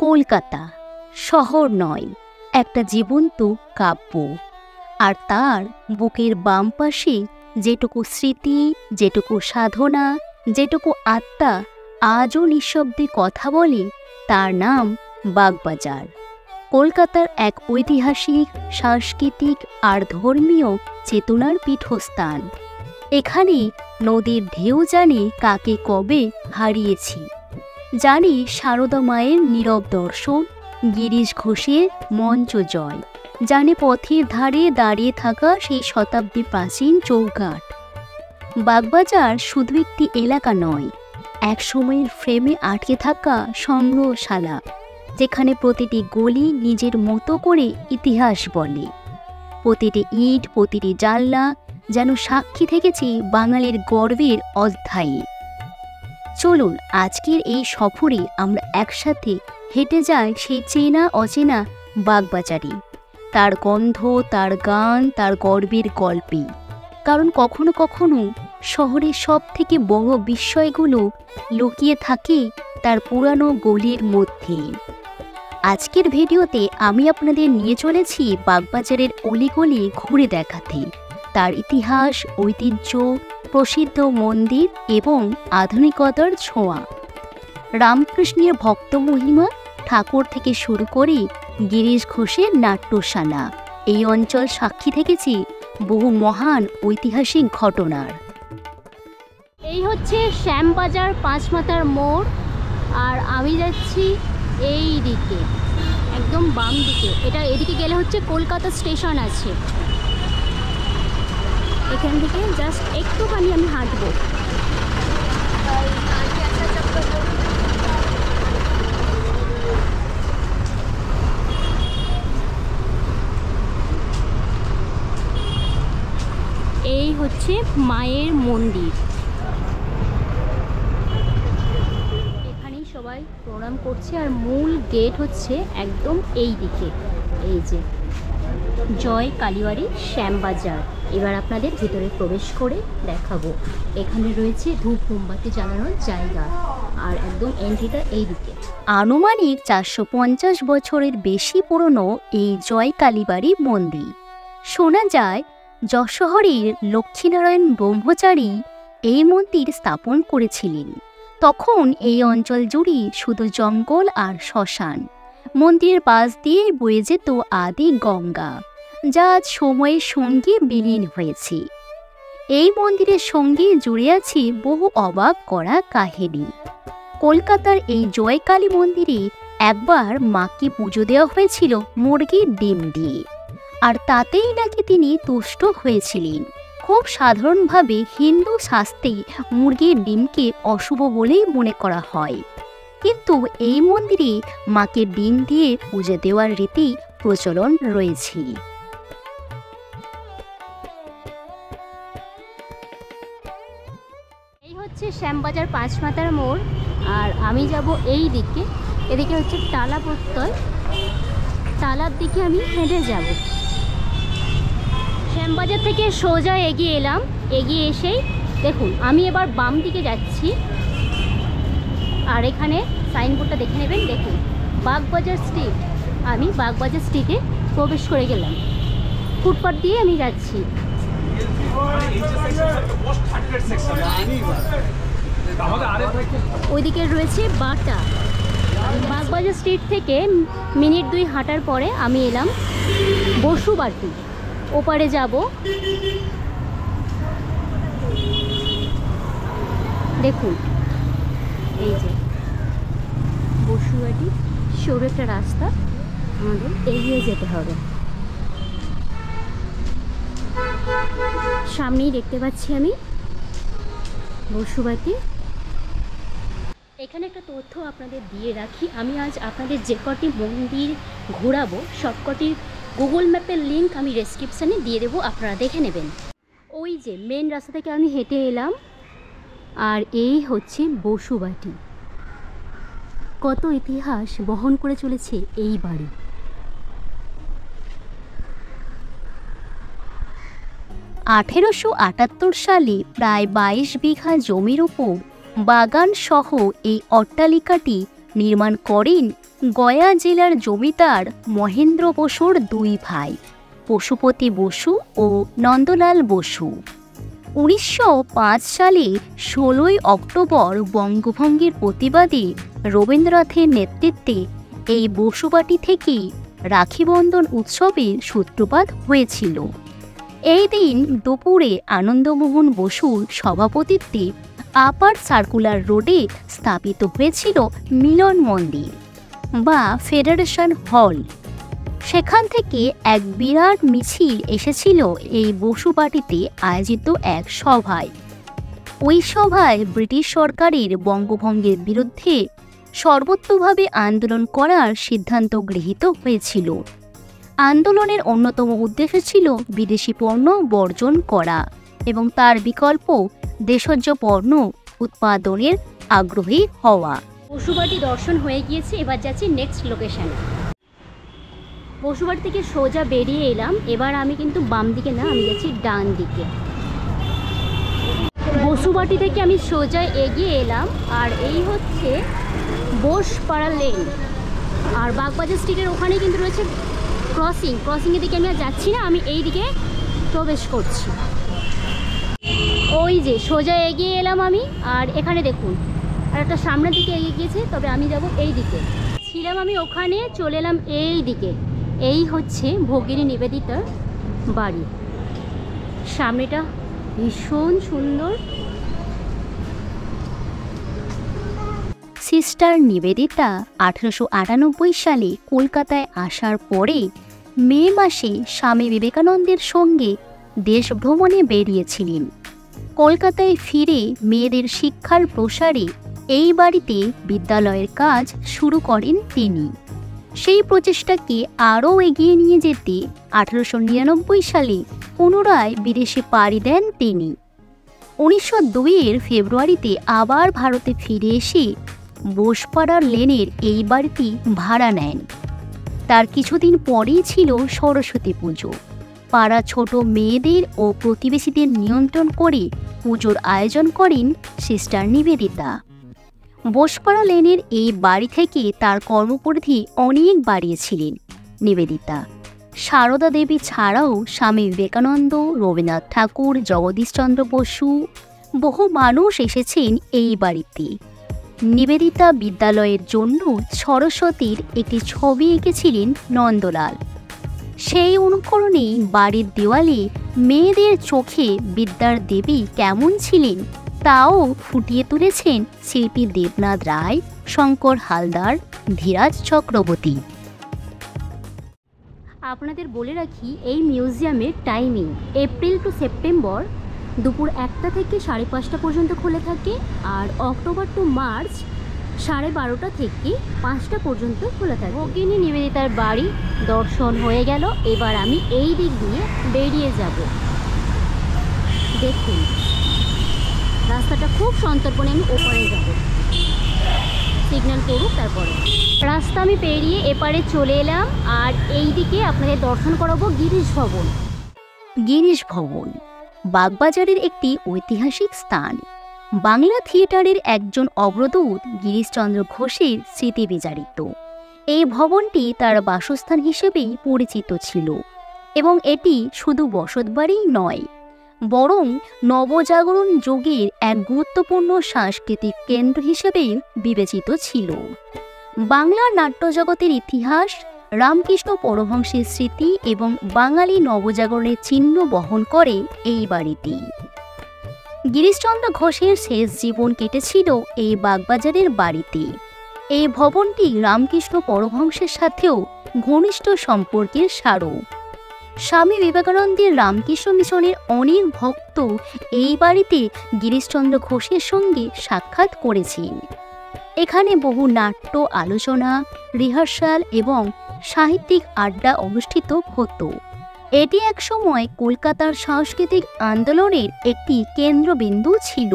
কলকাতা শহর নয়, একটা জীবন্ত কাব্য। আর তার বুকের বাম পাশে যেটুকু স্মৃতি, যেটুকু সাধনা, যেটুকু আত্মা আজও নিঃশব্দে কথা বলে, তার নাম বাগবাজার। কলকাতার এক ঐতিহাসিক, সাংস্কৃতিক আর ধর্মীয় চেতনার পীঠস্থান। এখানে নদীর ঢেউ জানে কাকে কবে হারিয়েছি, জানি সারদা মায়ের নীরব দর্শন, গিরিশ ঘোষের মঞ্চ জয়, জানে পথের ধারে দাঁড়িয়ে থাকা সেই শতাব্দী প্রাচীন চৌঘাট। বাগবাজার শুধু একটি এলাকা নয়, এক সময়ের ফ্রেমে আটকে থাকা সংগ্রহশালা, যেখানে প্রতিটি গলি নিজের মতো করে ইতিহাস বলে। প্রতিটি ইট, প্রতিটি জানলা যেন সাক্ষী থেকেছে বাঙালির গর্বের অধ্যায়ে। চলুন আজকের এই সফরে আমরা একসাথে হেঁটে যাই সেই চেনা অচেনা বাগবাজারে, তার গন্ধ, তার গান, তার গর্বের গল্পে। কারণ কখনো কখনো শহরের সব থেকে বড় বিস্ময়গুলো লুকিয়ে থাকে তার পুরানো গলির মধ্যে। আজকের ভিডিওতে আমি আপনাদের নিয়ে চলেছি বাগবাজারের অলিগলি ঘুরে দেখাতে, তার ইতিহাস, ঐতিহ্য, প্রসিদ্ধ মন্দির এবং আধুনিকতার ছোঁয়া। রামকৃষ্ণের ভক্ত মহিমা ঠাকুর থেকে শুরু করে গিরিশ ঘোষের নাট্যশালা, এই অঞ্চল সাক্ষী থেকেছে বহু মহান ঐতিহাসিক ঘটনার। এই হচ্ছে শ্যামবাজার পাঁচমাথার মোড়, আর আমি যাচ্ছি এই দিকে, একদম বাম দিকে। এদিকে গেলে হচ্ছে কলকাতা স্টেশন আছে, এখান থেকে জাস্ট একটুখানি আমি হাঁটবো। এই হচ্ছে মায়ের মন্দির, এখানেই সবাই প্রণাম করছে। আর মূল গেট হচ্ছে একদম এই দিকে, এই যে জয় কালীবাড়ি শ্যামবাজার। এবার আপনাদের ভিতরে প্রবেশ করে দেখাবো। এখানে রয়েছে ধূপ মোমবাতি জ্বালানোর জায়গা, আর একদম এন্ট্রিটা এই দিকে। আনুমানিক 450 বছরের বেশি পুরনো এই জয় কালীবাড়ি মন্দির। শোনা যায় যশোহরের লক্ষ্মীনারায়ণ ব্রহ্মচারী এই মন্দির স্থাপন করেছিলেন। তখন এই অঞ্চল জুড়ে শুধু জঙ্গল আর শ্মশান। মন্দিরের পাশ দিয়ে বয়ে যেত আদি গঙ্গা, যা আজ সময়ের সঙ্গে বিলীন হয়েছে। এই মন্দিরের সঙ্গে জুড়ে আছে বহু অবাক করা কাহিনী। কলকাতার এই জয়কালী মন্দিরে একবার মাকে পুজো দেওয়া হয়েছিল মুরগির ডিম দিয়ে, আর তাতেই নাকি তিনি তুষ্ট হয়েছিলেন। খুব সাধারণভাবে হিন্দু শাস্ত্রে মুরগির ডিমকে অশুভ বলেই মনে করা হয়, কিন্তু এই মন্দিরে মাকে ডিম দিয়ে পুজো দেওয়ার রীতি প্রচলন রয়েছে। এই হচ্ছে শ্যামবাজার পাঁচমাথার মোড়, আর আমি যাব এই দিকে। এদিকে হচ্ছে টালা প্রত্যয়, টালার দিকে আমি হেঁটে যাব। শ্যামবাজার থেকে সোজা এগিয়ে এলাম, এগিয়ে এসেই দেখুন আমি এবার বাম দিকে যাচ্ছি। আর এখানে সাইনবোর্ডটা দেখে নেবেন, দেখুন বাগবাজার স্ট্রিট। আমি বাগবাজার স্ট্রিটে প্রবেশ করে গেলাম, ফুটপাথ দিয়ে আমি যাচ্ছি। ওইদিকে রয়েছে বাটা। বাগবাজার স্ট্রিট থেকে মিনিট 2 হাঁটার পরে আমি এলাম বসুবাটি, ওপারে যাব। দেখুন এই যে বসুবাটি, সরু একটা রাস্তা, আমাদের এগিয়ে যেতে হবে। সামনেই দেখতে পাচ্ছি আমি বসুবাটি। এখানে একটা তথ্য আপনাদের দিয়ে রাখি, আমি আজ আপনাদের যে কটি মন্দির ঘোরাবো সবকটির গুগল ম্যাপের লিঙ্ক আমি ডেসক্রিপশানে দিয়ে দেবো, আপনারা দেখে নেবেন। ওই যে মেন রাস্তা থেকে আমি হেঁটে এলাম, আর এই হচ্ছে বসুবাটি। কত ইতিহাস বহন করে চলেছে এই বাড়ি। 1878 সালে প্রায় 22 বিঘা জমির উপর বাগান সহ এই অট্টালিকাটি নির্মাণ করেন গয়া জেলার জমিদার মহেন্দ্র বসুর দুই ভাই পশুপতি বসু ও নন্দলাল বসু। 1905 সালে 16ই অক্টোবর বঙ্গভঙ্গের প্রতিবাদে রবীন্দ্রনাথের নেতৃত্বে এই বসুবাটি থেকেই রাখিবন্ধন উৎসবের সূত্রপাত হয়েছিল। এই দিন দুপুরে আনন্দমোহন বসুর সভাপতিত্বে আপার সার্কুলার রোডে স্থাপিত হয়েছিল মিলন মন্দির বা ফেডারেশন হল। সেখান থেকে এক বিরাট মিছিল এসেছিল এই বসুবাটিতে আয়োজিত এক সভায়। ওই সভায় ব্রিটিশ সরকারের বঙ্গভঙ্গের বিরুদ্ধে সর্বত্রভাবে আন্দোলন করার সিদ্ধান্ত গৃহীত হয়েছিল। আন্দোলনের অন্যতম উদ্দেশ্য ছিল বিদেশি পণ্য বর্জন করা এবং তার বিকল্প দেশজ পণ্য উৎপাদনের আগ্রহী হওয়া। বসুবাটি দর্শন হয়ে গিয়েছে, এবার যাচ্ছি নেক্সট লোকেশনে। বসুবাটি থেকে সোজা বেরিয়ে এলাম, এবার আমি কিন্তু বাম দিকে না, আমি যাচ্ছি ডান দিকে। বসুবাটি থেকে আমি সোজা এগিয়ে এলাম, আর এই হচ্ছে বোসপাড়া লেন। আর বাগবাজার স্ট্রিটের ওখানে কিন্তু রয়েছে ক্রসিংয়ের দিকে আমি আর যাচ্ছি না, আমি এই দিকে প্রবেশ করছি। ওই যে সোজা এগিয়ে এলাম আমি, আর এখানে দেখুন আর একটা সামনের দিকে এগিয়ে গিয়েছে, তবে আমি যাব এই দিকে। ছিলাম আমি ওখানে, চলে এলাম এই দিকে। এই হচ্ছে ভগিনী নিবেদিতার বাড়ি। সামনেটা ভীষণ সুন্দর। সিস্টার নিবেদিতা 1898 সালে কলকাতায় আসার পরে মে মাসে স্বামী বিবেকানন্দের সঙ্গে দেশ ভ্রমণে বেরিয়েছিলেন। কলকাতায় ফিরে মেয়েদের শিক্ষার প্রসারে এই বাড়িতে বিদ্যালয়ের কাজ শুরু করেন তিনি। সেই প্রচেষ্টাকে আরও এগিয়ে নিয়ে যেতে 1899 সালে পুনরায় বিদেশে পাড়ি দেন তিনি। 1902-এর ফেব্রুয়ারিতে আবার ভারতে ফিরে এসে বোসপাড়ার লেনের এই বাড়িটি ভাড়া নেন। তার কিছুদিন পরেই ছিল সরস্বতী পুজো। পাড়া ছোট মেয়েদের ও প্রতিবেশীদের নিয়ন্ত্রণ করে পুজোর আয়োজন করেন সিস্টার নিবেদিতা। বোসপাড়া লেনের এই বাড়ি থেকে তার কর্মপরিধি অনেক বাড়িয়েছিলেন নিবেদিতা। সারদা দেবী ছাড়াও স্বামী বিবেকানন্দ, রবীন্দ্রনাথ ঠাকুর, জগদীশচন্দ্র বসু বহু মানুষ এসেছেন এই বাড়িতে। নিবেদিতা বিদ্যালয়ের জন্য সরস্বতীর একটি ছবি এঁকেছিলেন নন্দলাল। সেই অনুকরণেই বাড়ির দেওয়ালে মেয়েদের চোখে বিদ্যার দেবী কেমন ছিলেন তাও ফুটিয়ে তুলেছেন শিল্পী দেবনাথ রায়, শঙ্কর হালদার, ধীরাজ চক্রবর্তী। আপনাদের বলে রাখি, এই মিউজিয়ামের টাইমিং এপ্রিল টু সেপ্টেম্বর দুপুর 1টা থেকে 5:30 পর্যন্ত খুলে থাকে, আর অক্টোবর টু মার্চ 12:30 থেকে 5টা পর্যন্ত খোলা থাকে। ভগিনী নিবেদিতার বাড়ি দর্শন হয়ে গেল, এবার আমি এই দিক দিয়ে বেরিয়ে যাব। দেখুন রাস্তাটা খুব সন্তর্পণে, আমি ওপারে যাব, সিগন্যাল করুক তারপরে। রাস্তা আমি পেরিয়ে এপারে চলে এলাম, আর এই দিকে আপনাদের দর্শন করাবো গিরিশ ভবন। গিরিশ ভবন বাগবাজারের একটি ঐতিহাসিক স্থান। বাংলা থিয়েটারের একজন অগ্রদূত গিরিশচন্দ্র ঘোষের স্মৃতি বিজড়িত। এই ভবনটি তার বাসস্থান হিসেবেই পরিচিত ছিল এবং এটি শুধু বসতবাড়ি নয়, বরং নবজাগরণ যুগের এক গুরুত্বপূর্ণ সাংস্কৃতিক কেন্দ্র হিসেবে বিবেচিত ছিল। বাংলার নাট্যজগতের ইতিহাস, রামকৃষ্ণ পরমহংসের স্মৃতি এবং বাঙালি নবজাগরণের চিহ্ন বহন করে এই বাড়িটি। গিরিশচন্দ্র ঘোষের শেষ জীবন কেটেছিল এই বাগবাজারের বাড়িতে। এই ভবনটি রামকৃষ্ণ পরমহংসের সাথেও ঘনিষ্ঠ সম্পর্কের স্মারক। স্বামী বিবেকানন্দের রামকৃষ্ণ মিশনের অনেক ভক্ত এই বাড়িতে গিরিশচন্দ্র ঘোষের সঙ্গে সাক্ষাৎ করেছেন। এখানে বহু নাট্য আলোচনা, রিহার্সাল এবং সাহিত্যিক আড্ডা অনুষ্ঠিত হতো। এটি একসময় কলকাতার সাংস্কৃতিক আন্দোলনের একটি কেন্দ্রবিন্দু ছিল।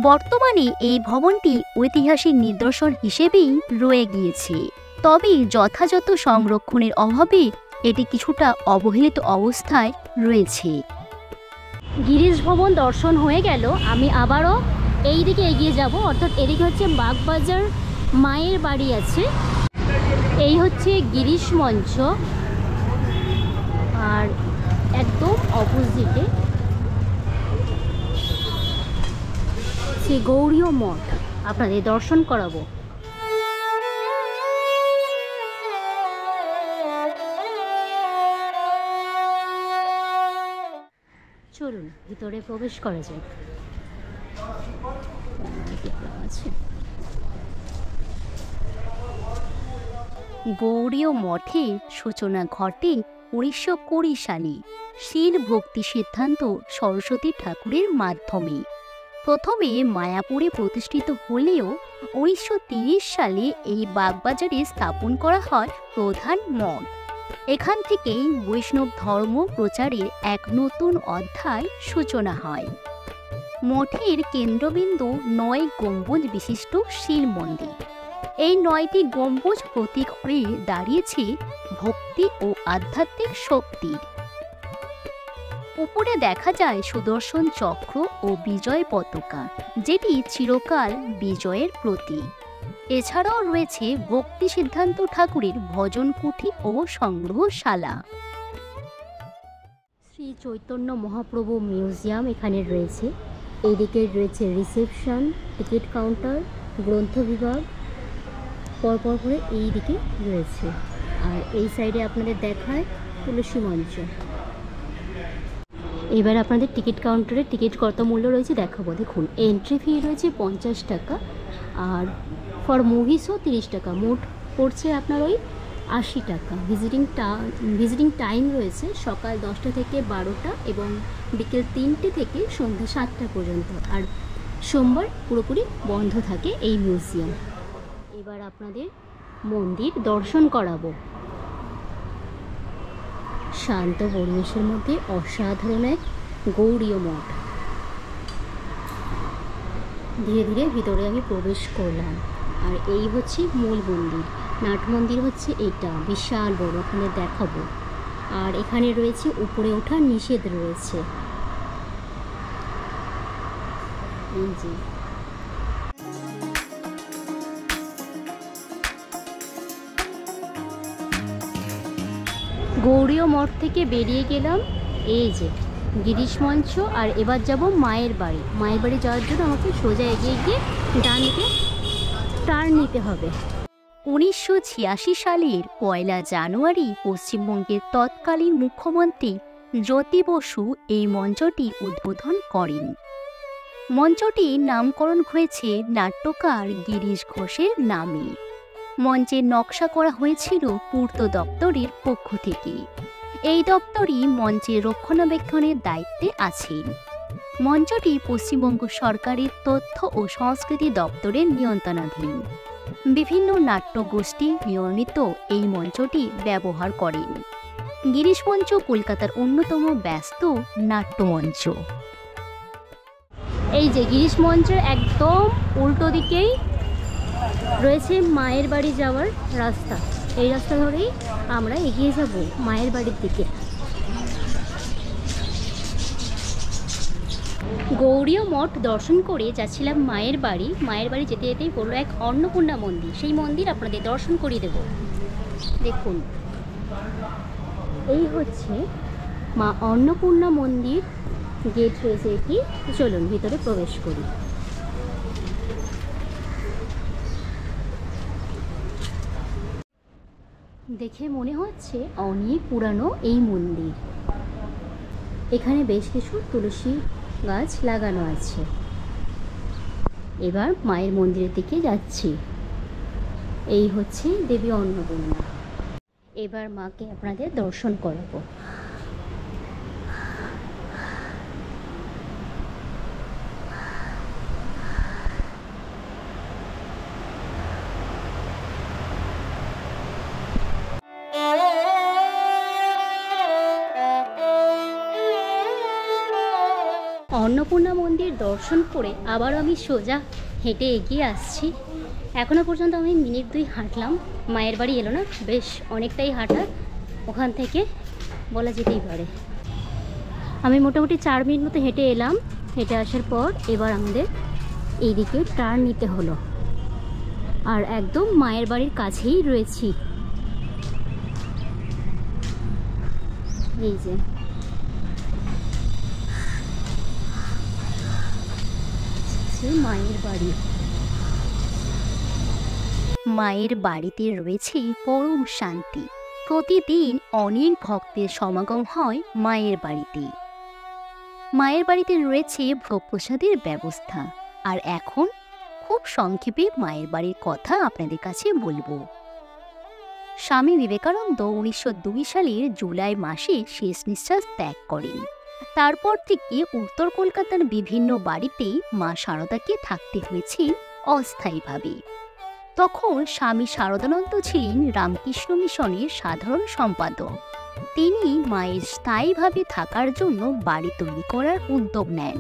বর্তমানে এই ভবনটি ঐতিহাসিক নিদর্শন হিসেবেই রয়ে গিয়েছে, তবে যথাযথ সংরক্ষণের অভাবে এটি কিছুটা অবহেলিত অবস্থায় রয়েছে। গিরিশ ভবন দর্শন হয়ে গেল, আমি আবারও এই দিকে এগিয়ে যাব, অর্থাৎ এদিকে হচ্ছে বাগবাজার মায়ের বাড়ি আছে। এই হচ্ছে গিরিশ মঞ্চ, আর একদম অপোজিটে শ্রী গৌরীয় মঠ আপনাদের দর্শন করাবো। চলুন ভিতরে প্রবেশ করা যায়। গৌরীয় মঠের সূচনা ঘটে 1920 সালে শীল ভক্তি সিদ্ধান্ত সরস্বতী ঠাকুরের মাধ্যমে। প্রথমে মায়াপুরে প্রতিষ্ঠিত হলেও 1930 সালে এই বাগবাজারে স্থাপন করা হয় প্রধান মঠ। এখান থেকেই বৈষ্ণব ধর্ম প্রচারের এক নতুন অধ্যায় সূচনা হয়। মঠের কেন্দ্রবিন্দু 9 গম্বুজ বিশিষ্ট শিল মন্দির। এই 9টি গম্বুজ প্রতীক হয়ে দাঁড়িয়েছে ভক্তি ও আধ্যাত্মিক শক্তির। উপরে দেখা যায় সুদর্শন চক্র ও বিজয় পতাকা, যেটি চিরকাল বিজয়ের প্রতীক। এছাড়াও রয়েছে ভক্তি সিদ্ধান্ত ঠাকুরের ভজন কুঠি ও সংগ্রহশালা। শ্রী চৈতন্য মহাপ্রভু মিউজিয়াম এখানে রয়েছে। এইদিকে রয়েছে রিসেপশন, টিকিট কাউন্টার, গ্রন্থ বিভাগ, পরপর করে এই দিকে রয়েছে। আর এই সাইডে আপনাদের দেখায় তুলসী মঞ্চ। এবার আপনাদের টিকিট কাউন্টারে টিকিট কত মূল্য রয়েছে দেখাবো। দেখুন, এন্ট্রি ফি রয়েছে 50 টাকা, আর ফর মুভিসও 30 টাকা, মোট পড়ছে আপনার ওই 80 টাকা। ভিজিটিং টাইম রয়েছে সকাল 10টা থেকে 12টা এবং বিকেল 3টে থেকে সন্ধ্যা 7টা পর্যন্ত। আর সোমবার পুরোপুরি বন্ধ থাকে এই মিউজিয়াম। এবার আপনাদের মন্দির দর্শন করাবো। শান্ত পরিবেশের মধ্যে অসাধারণ এক গৌরীয় মঠ। ধীরে ধীরে ভিতরে আমি প্রবেশ করলাম। আর এই হচ্ছে মূল মন্দির। নাট মন্দির হচ্ছে এটা, বিশাল বড়, ওখানে দেখাবো। আর এখানে রয়েছে উপরে ওঠা নিষেধ রয়েছে। এই যে গৌরীয় মঠ থেকে বেরিয়ে গেলাম, এই যে গিরিশ মঞ্চ। আর এবার যাব মায়ের বাড়ি। মায়ের বাড়ি যাওয়ার জন্য আমাকে সোজা এগিয়ে গিয়ে ডান দিকে টার্ন নিতে হবে। 1986 সালের 1 জানুয়ারি পশ্চিমবঙ্গের তৎকালীন মুখ্যমন্ত্রী জ্যোতি বসু এই মঞ্চটি উদ্বোধন করেন। মঞ্চটির নামকরণ হয়েছে নাট্যকার গিরিশ ঘোষের নামে। মঞ্চের নকশা করা হয়েছিল পূর্ত দপ্তরের পক্ষ থেকে। এই দপ্তরই মঞ্চের রক্ষণাবেক্ষণের দায়িত্বে আছেন। মঞ্চটি পশ্চিমবঙ্গ সরকারের তথ্য ও সংস্কৃতি দপ্তরের নিয়ন্ত্রণাধীন। বিভিন্ন নাট্যগোষ্ঠী নিয়মিত এই মঞ্চটি ব্যবহার করেন। গিরিশ মঞ্চ কলকাতার অন্যতম ব্যস্ত নাট্যমঞ্চ। এই যে গিরিশ মঞ্চের একদম উল্টো দিকেই রয়েছে মায়ের বাড়ি যাওয়ার রাস্তা। এই রাস্তা ধরেই আমরা এগিয়ে যাব মায়ের বাড়ির দিকে। গৌরীয় মঠ দর্শন করে যাচ্ছিলাম মায়ের বাড়ি। মায়ের বাড়ি যেতে যেতেই পড়লো এক অন্নপূর্ণা মন্দির। সেই মন্দির আপনাদের দর্শন করিয়ে দেব। দেখুন, এই হচ্ছে মা অন্নপূর্ণা মন্দির। গেট রয়েছে এটি। চলুন ভিতরে প্রবেশ করি। দেখে মনে হচ্ছে অনেক পুরানো এই মন্দির। এখানে বেশ কিছু তুলসী গাছ লাগানো আছে। এবার মায়ের মন্দিরের দিকে যাচ্ছি। এই হচ্ছে দেবী অন্নপূর্ণা। এবার মাকে আপনাদের দর্শন করাবো। অন্নপূর্ণা মন্দির দর্শন করে আবার আমি সোজা হেঁটে এগিয়ে আসছি। এখনও পর্যন্ত আমি মিনিট 2 হাঁটলাম। মায়ের বাড়ি এলো না, বেশ অনেকটাই হাঁটা, ওখান থেকে বলা যেতেই পারে। আমি মোটামুটি 4 মিনিট মতো হেঁটে এলাম। হেঁটে আসার পর এবার আমাদের এইদিকে টার্ন নিতে হলো। আর একদম মায়ের বাড়ির কাছেই রয়েছি। এই যে মায়ের বাড়ি, মায়ের বাড়িতে রয়েছে পরম শান্তি। প্রতিদিন অনেক ভক্তের সমাগম হয় মায়ের বাড়িতে। মায়ের বাড়িতে রয়েছে ভোগ প্রসাদের ব্যবস্থা। আর এখন খুব সংক্ষেপে মায়ের বাড়ির কথা আপনাদের কাছে বলবো। স্বামী বিবেকানন্দ 1902 সালের জুলাই মাসে শেষ নিঃশ্বাস ত্যাগ করেন। তারপর থেকে উত্তর কলকাতার বিভিন্ন বাড়িতে মা শারদাকে থাকতে হয়েছে অস্থায়ীভাবে। তখন স্বামী শারদানন্দ ছিলেন রামকৃষ্ণ মিশনের সাধারণ সম্পাদক। তিনি মায়ের স্থায়ীভাবে থাকার জন্য বাড়ি তৈরি করার উদ্যোগ নেন।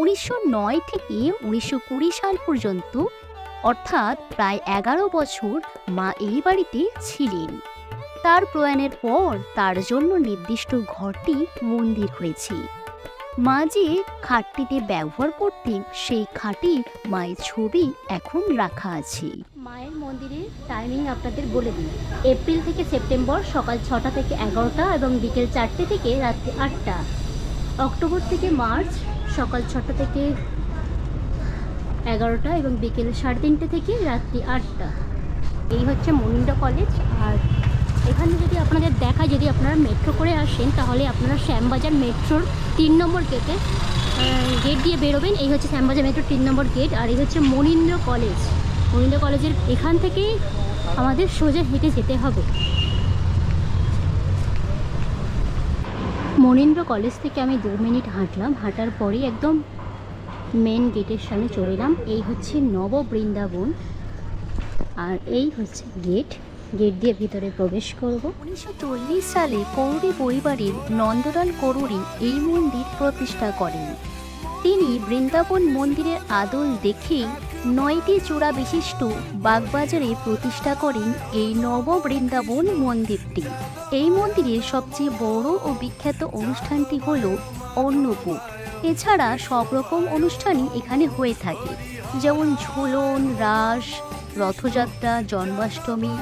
1909 থেকে 1920 সাল পর্যন্ত, অর্থাৎ প্রায় 11 বছর মা এই বাড়িতে ছিলেন। তার প্রয়াণের পর তার জন্য নির্দিষ্ট ঘরটি মন্দির হয়েছে। মা যে খাটটিতে ব্যবহার করতেন সেই খাটির মায়ের ছবি এখন রাখা আছে। মায়ের মন্দিরের টাইমিং আপনাদের বলে দিই। এপ্রিল থেকে সেপ্টেম্বর সকাল 6টা থেকে 11টা এবং বিকেল 4টে থেকে রাত্রি 8টা। অক্টোবর থেকে মার্চ সকাল 6টা থেকে 11টা এবং বিকেল 3:30 থেকে রাত্রি 8টা। এই হচ্ছে মনিন্দ্র কলেজ। আর এখানে যদি আপনাদের দেখায়, যদি আপনারা মেট্রো করে আসেন তাহলে আপনারা শ্যামবাজার মেট্রোর 3 নম্বর গেট দিয়ে বেরোবেন। এই হচ্ছে শ্যামবাজার মেট্রোর 3 নম্বর গেট। আর এই হচ্ছে মনিন্দ্র কলেজ। মনিন্দ্র কলেজের এখান থেকেই আমাদের সোজা হেঁটে যেতে হবে। মনিন্দ্র কলেজ থেকে আমি 2 মিনিট হাঁটলাম। হাঁটার পরেই একদম মেন গেটের সামনে চলে এলাম। এই হচ্ছে নব বৃন্দাবন। আর এই হচ্ছে গেট দিয়ে ভিতরে প্রবেশ করব। 1940 সালে করুড়ি পরিবারের নন্দলাল করুড়ি এই মন্দির প্রতিষ্ঠা করেন। তিনি বৃন্দাবন মন্দিরের আদল দেখে 9টি চূড়া বিশিষ্ট বাগবাজারে প্রতিষ্ঠা করেন এই নব বৃন্দাবন মন্দিরটি। এই মন্দিরের সবচেয়ে বড় ও বিখ্যাত অনুষ্ঠানটি হল অন্নকূট। এছাড়া সব রকম অনুষ্ঠানই এখানে হয়ে থাকে, যেমন ঝুলন, রাস, রথযাত্রা, জন্মাষ্টমী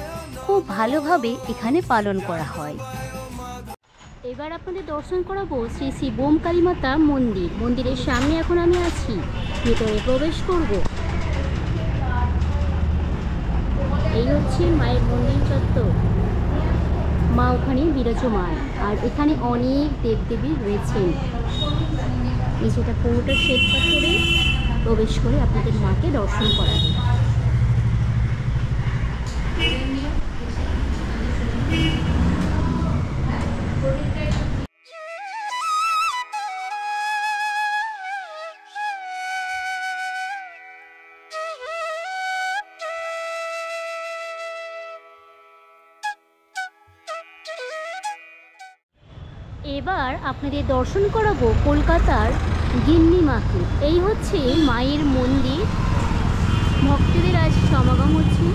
খুব ভালোভাবে এখানে পালন করা হয়। এবার আপনাদের দর্শন করাবো শ্রী শ্রী বোম কালীমাতা মন্দির। মন্দিরের সামনে এখন আমি আছি, ভেতরে প্রবেশ করব। এই হচ্ছে মায়ের মন্দির চত্বর। মা ওখানে বিরাজমান। আর এখানে অনেক দেবদেবী রয়েছেন। এই যেটা পুরোটা শ্বেত পাথরে প্রবেশ করে আপনাদের মাকে দর্শন করাবে। এবার আপনাদের দর্শন করাবো কলকাতার গিন্নি মাকে। এই হচ্ছে মায়ের মন্দির। ভক্তদের আজ সমাগম হচ্ছে।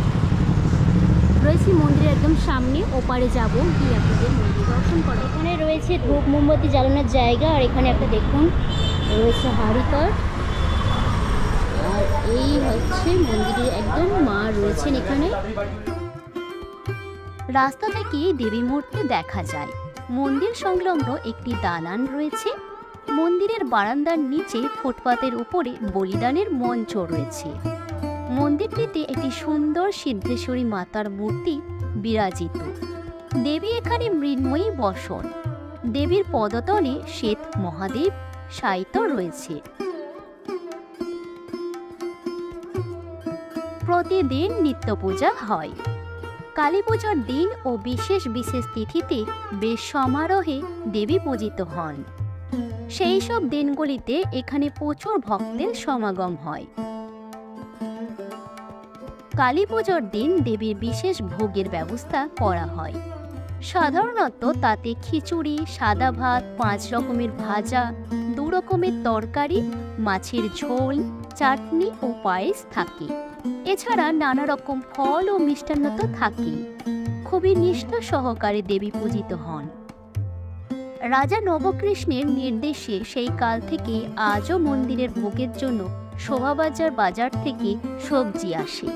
রয়েছে মন্দিরের একদম সামনে, ওপারে যাব, গিয়ে আপনাদের মন্দির দর্শন করা। এখানে রয়েছে ধূপ মোমবাতি জ্বালানোর জায়গা। আর এখানে একটা দেখুন রয়েছে হাড়িকার। আর এই হচ্ছে মন্দিরের একদম মা রয়েছেন এখানে। রাস্তা থেকে দেবী মূর্তি দেখা যায়। মন্দির সংলগ্ন একটি দালান রয়েছে। মন্দিরের বারান্দার নিচে ফুটপাতের উপরে বলিদানের মঞ্চ রয়েছে। মন্দিরটিতে একটি সুন্দর সিদ্ধেশ্বরী মাতার মূর্তি বিরাজিত। দেবী এখানে মৃন্ময়ী বসন। দেবীর পদতলে শ্বেত মহাদেব শায়িত রয়েছে। প্রতিদিন নিত্য পূজা হয়। কালী পূজার দিন ও বিশেষ বিশেষ তিথিতে বেশ সমারোহে দেবী পূজিত হন। সেই সব দিনগুলিতে এখানে প্রচুর ভক্তের সমাগম হয়। কালী পূজার দিন দেবীর বিশেষ ভোগের ব্যবস্থা করা হয়। সাধারণত তাতে খিচুড়ি, সাদা ভাত, 5 রকমের ভাজা, 2 রকমের তরকারি, মাছের ঝোল, চাটনি ও পায়েস থাকে। এছাড়া নানা রকম ফল ও মিষ্টান্ন তো থাকেই। খুবই নিষ্ঠা সহকারে দেবী পূজিত হন। রাজা নবকৃষ্ণের নির্দেশে সেই কাল থেকে আজও মন্দিরের ভোগের জন্য শোভাবাজার বাজার থেকে সবজি আসে।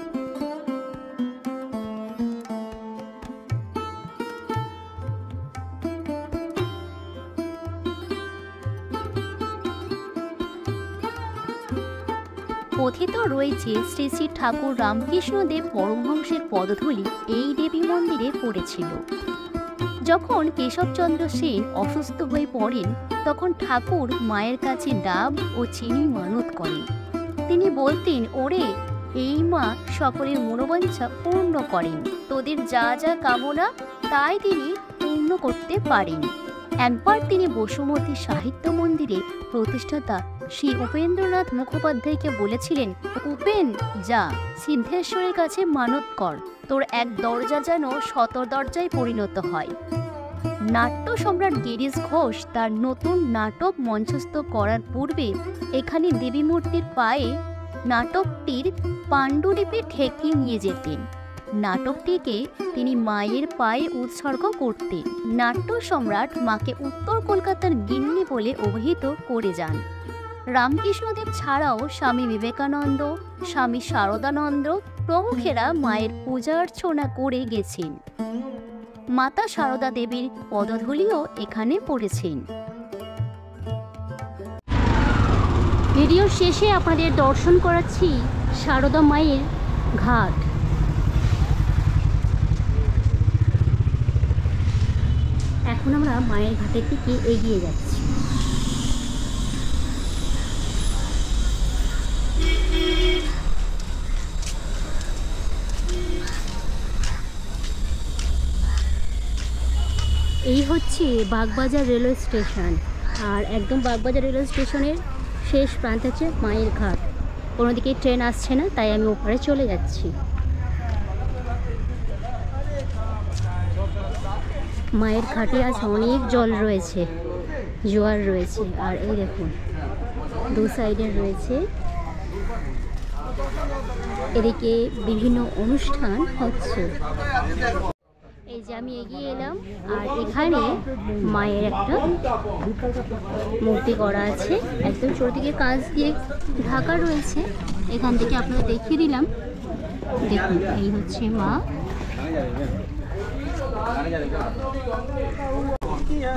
কথিত রয়েছে শ্রী শ্রী ঠাকুর রামকৃষ্ণদেব পরমহংসের পদধূলি এই দেবী মন্দিরে পড়েছিল। যখন কেশবচন্দ্র সেন অসুস্থ হয়ে পড়েন তখন ঠাকুর মায়ের কাছে ডাব ও চিনি মানত করেন। তিনি বলতেন, ওরে এই মা সকলের মনোবাঞ্ছা পূর্ণ করেন, তোদের যা যা কামনা তাই তিনি পূর্ণ করতে পারেন। একবার তিনি বসুমতী সাহিত্য মন্দিরে প্রতিষ্ঠাতা শ্রী উপেন্দ্রনাথ মুখোপাধ্যায়কে বলেছিলেন, উপেন যা সিদ্ধেশ্বরের কাছে মানত কর, তোর এক দরজা যেন শত দরজায় পরিণত হয়। নাট্য সম্রাট গিরিশ ঘোষ তার নতুন নাটক মঞ্চস্থ করার পূর্বে এখানে দেবী মূর্তির পায়ে নাটকটির পাণ্ডুলিপি ঠেকিয়ে নিয়ে যেতেন। নাটকটিকে তিনি মায়ের পায়ে উৎসর্গ করতেন। নাট্য সম্রাট মাকে উত্তর কলকাতার গিন্নি বলে অভিহিত করে যান। রামকৃষ্ণদেব ছাড়াও স্বামী বিবেকানন্দ, স্বামী শারদানন্দ প্রমুখেরা মায়ের পূজা অর্চনা করে গেছেন। মাতা শারদা দেবীর পদধূলিও এখানে পড়েছেন। ভিডিওর শেষে আপনাদের দর্শন করাচ্ছি শারদা মায়ের ঘাট। এখন আমরা মায়ের ঘাটের দিকে এগিয়ে যাচ্ছি। এই হচ্ছে বাগবাজার রেলওয়ে স্টেশন, আর একদম বাগবাজার রেলওয়ে স্টেশনের শেষ প্রান্ত হচ্ছে মায়ের ঘাট। কোনো দিকে ট্রেন আসছে না, তাই আমি ওপারে চলে যাচ্ছি। মায়ের ঘাটে আজ অনেক জল রয়েছে, জোয়ার রয়েছে, আর এই দেখুন দু সাইডে রয়েছে, এদিকে বিভিন্ন অনুষ্ঠান হচ্ছে। এই যে আমি এগিয়ে এলাম, আর এখানে মায়ের একটা মূর্তি করা আছে, একদম চতুর্দিকে কাঁচ দিয়ে ঢাকা রয়েছে। এখান থেকে আপনাদের দেখিয়ে দিলাম। দেখুন এই হচ্ছে মা,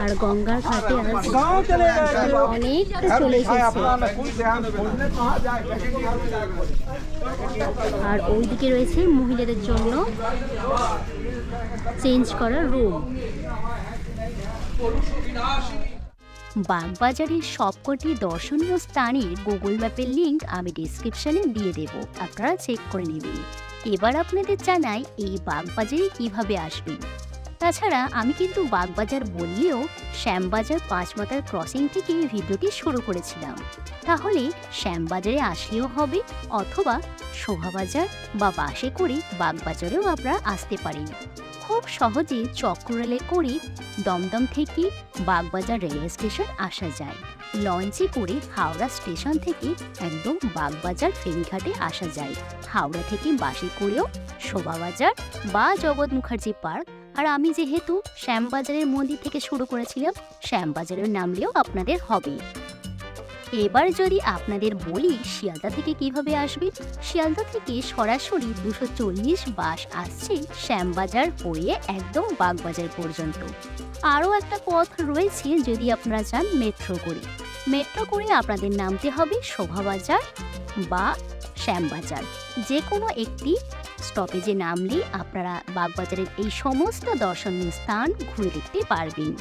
আর গঙ্গার ঘাটে অনেকটা চলে এসেছে। আর ওইদিকে রয়েছে মহিলাদের জন্য চেঞ্জ করার রুম। বাগবাজারের সবকটি দর্শনীয় স্থানের গুগল ম্যাপের লিঙ্ক আমি ডিসক্রিপশনে দিয়ে দেব, আপনারা চেক করে নেবেন। এবার আপনাদের জানাই এই বাগবাজারে কিভাবে আসবেন। তাছাড়া আমি কিন্তু বাগবাজার বললেও শ্যামবাজার পাঁচমাথার ক্রসিং থেকে ভিডিওটি শুরু করেছিলাম। তাহলে শ্যামবাজারে আসলেও হবে, অথবা শোভাবাজার বা বাসে করে বাগবাজারেও আপনারা আসতে পারেন। খুব সহজে চক্ররেলে করে দমদম থেকে বাগবাজার রেলওয়ে স্টেশন আসা যায়। লঞ্চে করে হাওড়া স্টেশন থেকে একদম বাগবাজার ফেরিঘাটে আসা যায়। হাওড়া থেকে বাসে করেও শোভাবাজার বা জগৎ মুখার্জি পার্ক, আর আমি যেহেতু শ্যামবাজারের মন্দির থেকে শুরু করেছিলাম, শ্যামবাজারের নামলেও আপনাদের হবে। এবার যদি আপনাদের বলি শিয়ালদা থেকে কিভাবে আসবে, শিয়ালদা থেকে সরাসরি 240 বাস আসছে শ্যামবাজার হয়ে একদম বাগবাজার পর্যন্ত। আরও একটা পথ রয়েছে যদি আপনারা চান মেট্রো করে। মেট্রো করে আপনাদের নামতে হবে শোভাবাজার বা শ্যামবাজার, যে কোনো একটি স্টপেজে নামলে আপনারা বাগবাজারের এই সমস্ত দর্শনীয় স্থান ঘুরে দেখতে পারবেন।